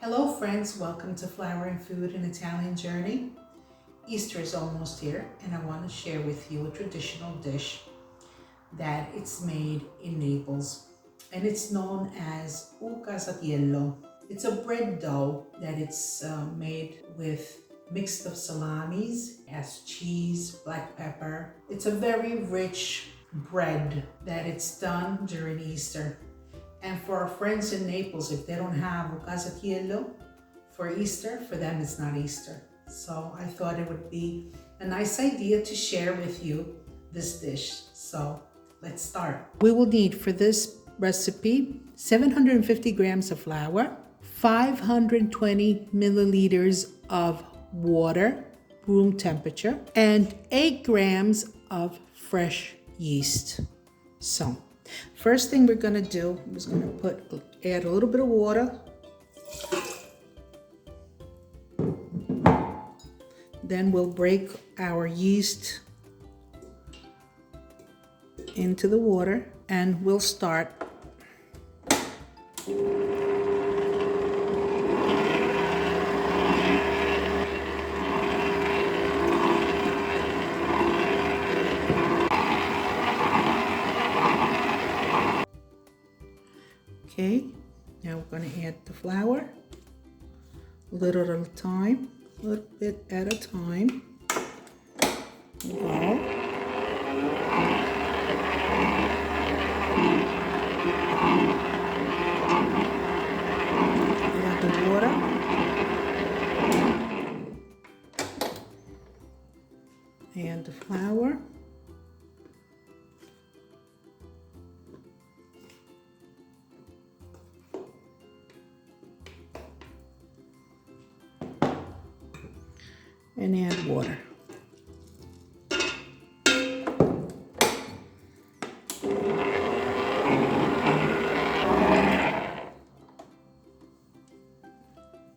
Hello friends, welcome to Flour and Food, an Italian journey. Easter is almost here and I want to share with you a traditional dish that it's made in Naples and it's known as Casatiello. It's a bread dough that it's made with mixed of salamis, has cheese, black pepper. It's a very rich bread that it's done during Easter. And for our friends in Naples, if they don't have Casatiello for Easter, for them it's not Easter. So I thought it would be a nice idea to share with you this dish. So let's start. We will need for this recipe 750 grams of flour, 520 milliliters of water, room temperature, and 8 grams of fresh yeast. So first thing we're gonna do is add a little bit of water. Then we'll break our yeast into the water and we'll start. Okay, now we're going to add the flour, a little at a time, a little bit at a time. Add the water. Add the flour. And add water.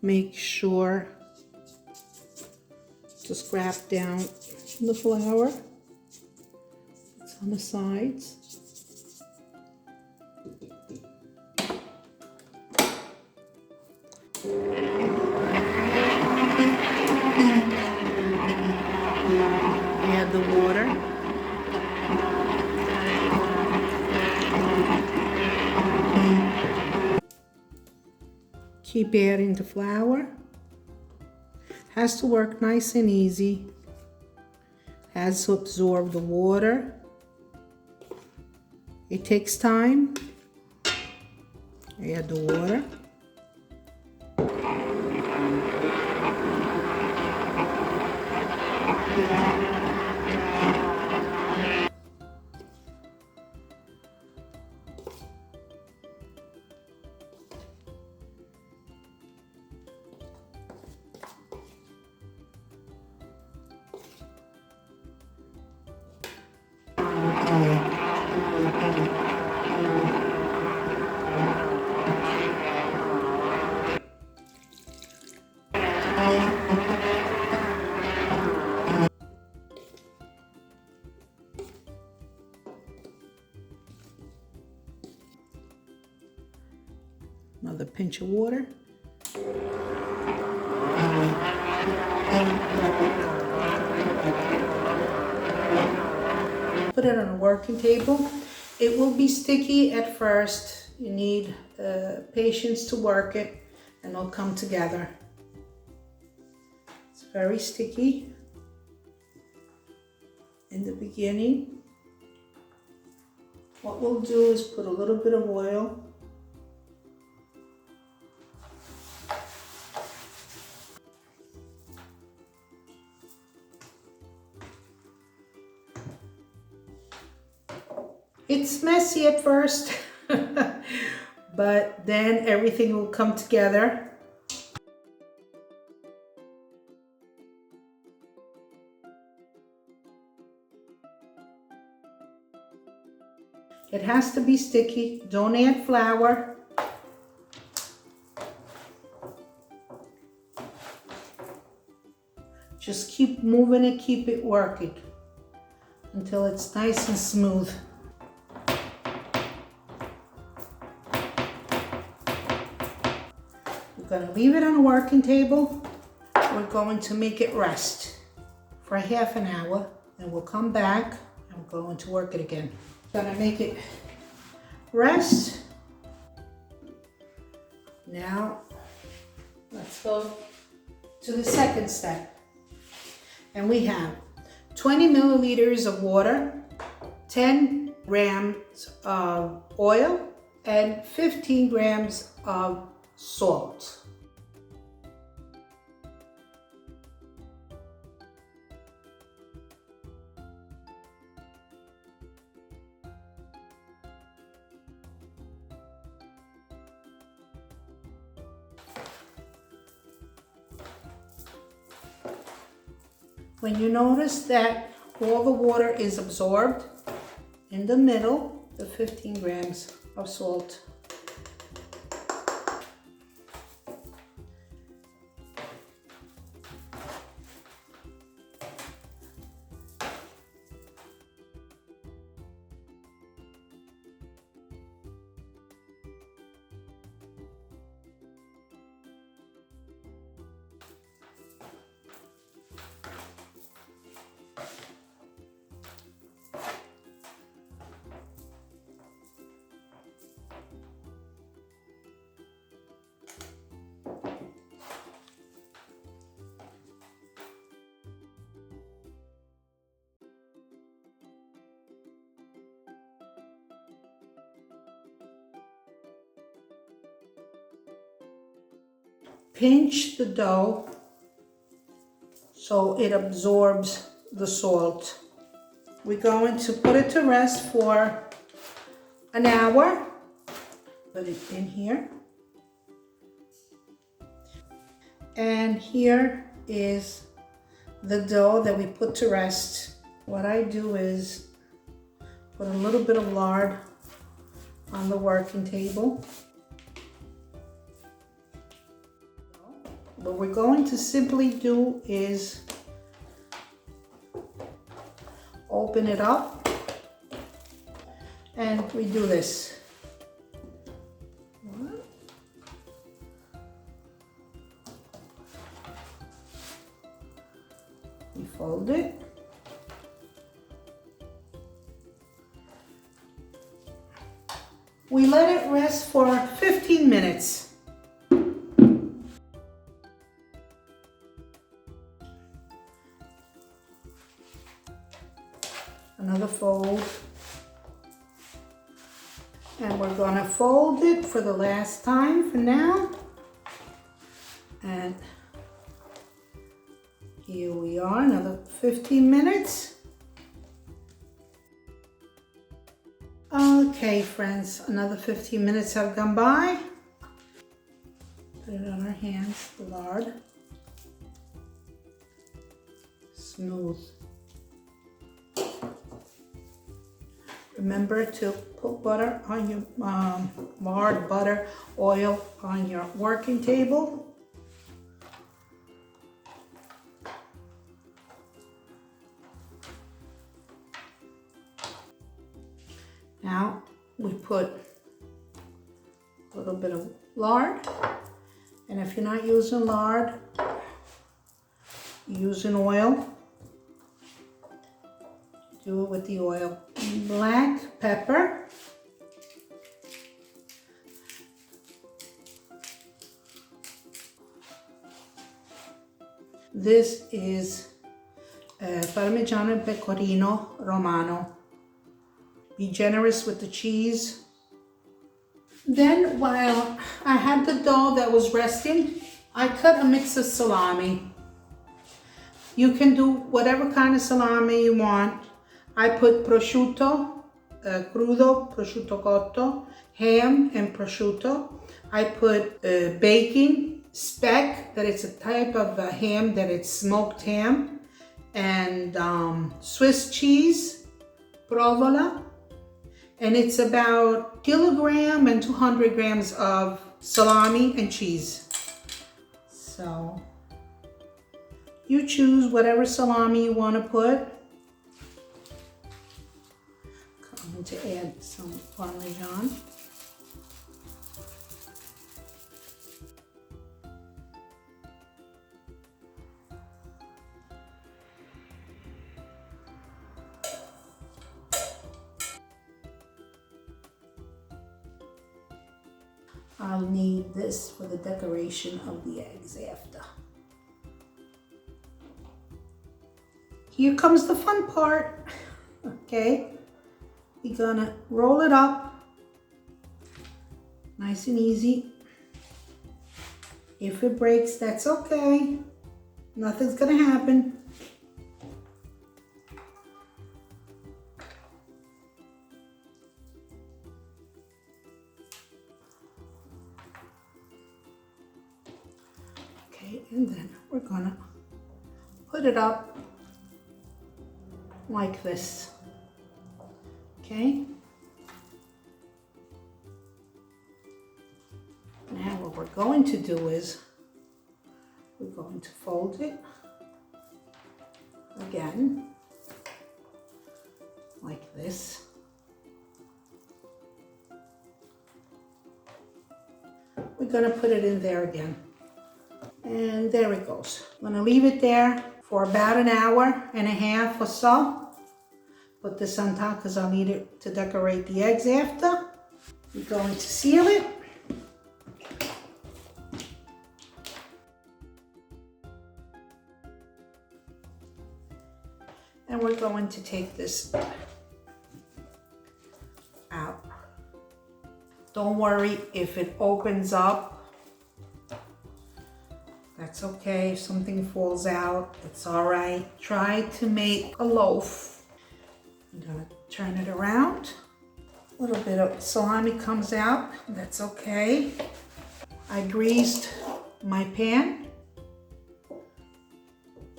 Make sure to scrape down the flour. It's on the sides. Add the water. Keep adding the flour. Has to work nice and easy. Has to absorb the water. It takes time. Add the water. Another pinch of water. Put it on a working table. It will be sticky at first. You need patience to work it and it'll come together. It's very sticky in the beginning. What we'll do is put a little bit of oil. It's messy at first, but then everything will come together. It has to be sticky. Don't add flour. Just keep moving it, keep it working until it's nice and smooth. gonna leave it on a working table. We're going to make it rest for half an hour, and we'll come back and we're going to work it again. Gonna make it rest. Now, let's go to the second step. And we have 20 milliliters of water, 10 grams of oil, and 15 grams of salt. When you notice that all the water is absorbed, in the middle, the 15 grams of salt. Pinch the dough so it absorbs the salt. We're going to put it to rest for an hour. Put it in here. And here is the dough that we put to rest. What I do is put a little bit of lard on the working table. What we're going to simply do is open it up, and we do this. We fold it. We let it rest for 15 minutes. Another fold, and we're going to fold it for the last time for now, and here we are, another 15 minutes. Okay friends, another 15 minutes have gone by. Put it on our hands, the lard, smooth. Remember to put butter on your lard, butter, oil on your working table. Now we put a little bit of lard, and if you're not using lard, using oil, do it with the oil. Black pepper. This is Parmigiano and Pecorino Romano. Be generous with the cheese. Then while I had the dough that was resting, I cut a mix of salami. You can do whatever kind of salami you want. I put prosciutto crudo, prosciutto cotto, ham and prosciutto. I put bacon, speck, that it's a type of ham, that it's smoked ham, and Swiss cheese, provolone, and it's about 1 kilogram and 200 grams of salami and cheese. So you choose whatever salami you want to put. I'm going to add some Parmesan. I'll need this for the decoration of the eggs after. Here comes the fun part. Okay, we're gonna roll it up nice and easy. If it breaks, that's okay. Nothing's gonna happen. Okay, and then we're gonna put it up like this. Okay. Now what we're going to do is we're going to fold it again like this. We're going to put it in there again. And there it goes. I'm going to leave it there for about an hour and a half or so. Put this on top because I'll need it to decorate the eggs after. We're going to seal it. And we're going to take this out. Don't worry if it opens up. That's okay. If something falls out, it's all right. Try to make a loaf. I'm gonna turn it around. A little bit of salami comes out. That's okay. I greased my pan.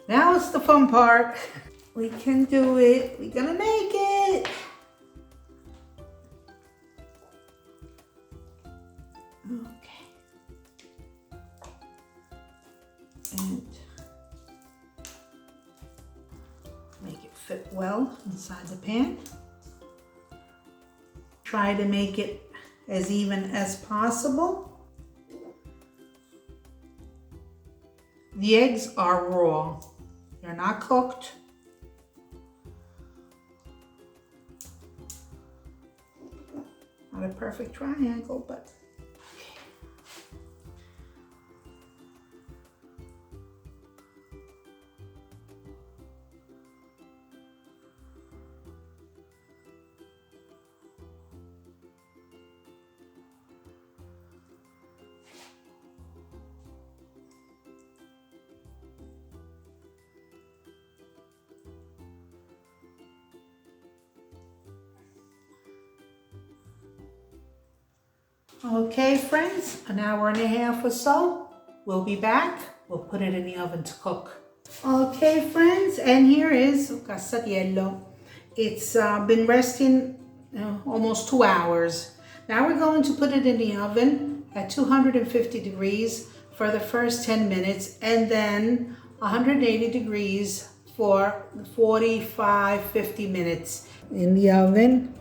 Now it's the fun part. We can do it. We're gonna make it. Okay. And make it fit well inside the pan. Try to make it as even as possible. The eggs are raw. They're not cooked. Not a perfect triangle, but okay, friends, an hour and a half or so. We'll be back. We'll put it in the oven to cook. Okay, friends, and here is Casatiello. It's been resting almost 2 hours. Now we're going to put it in the oven at 250 degrees for the first 10 minutes and then 180 degrees for 45-50 minutes in the oven.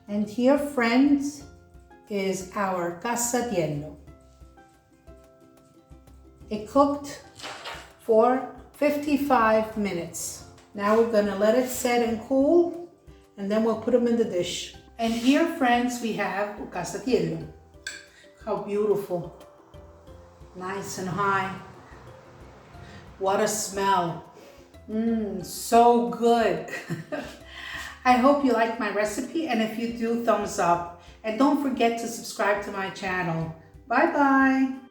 And here, friends, is our Casatiello. It cooked for 55 minutes. Now we're gonna let it set and cool, and then we'll put them in the dish. And here, friends, we have Casatiello. How beautiful. Nice and high. What a smell. So good. I hope you like my recipe, and if you do, thumbs up. And don't forget to subscribe to my channel. Bye-bye.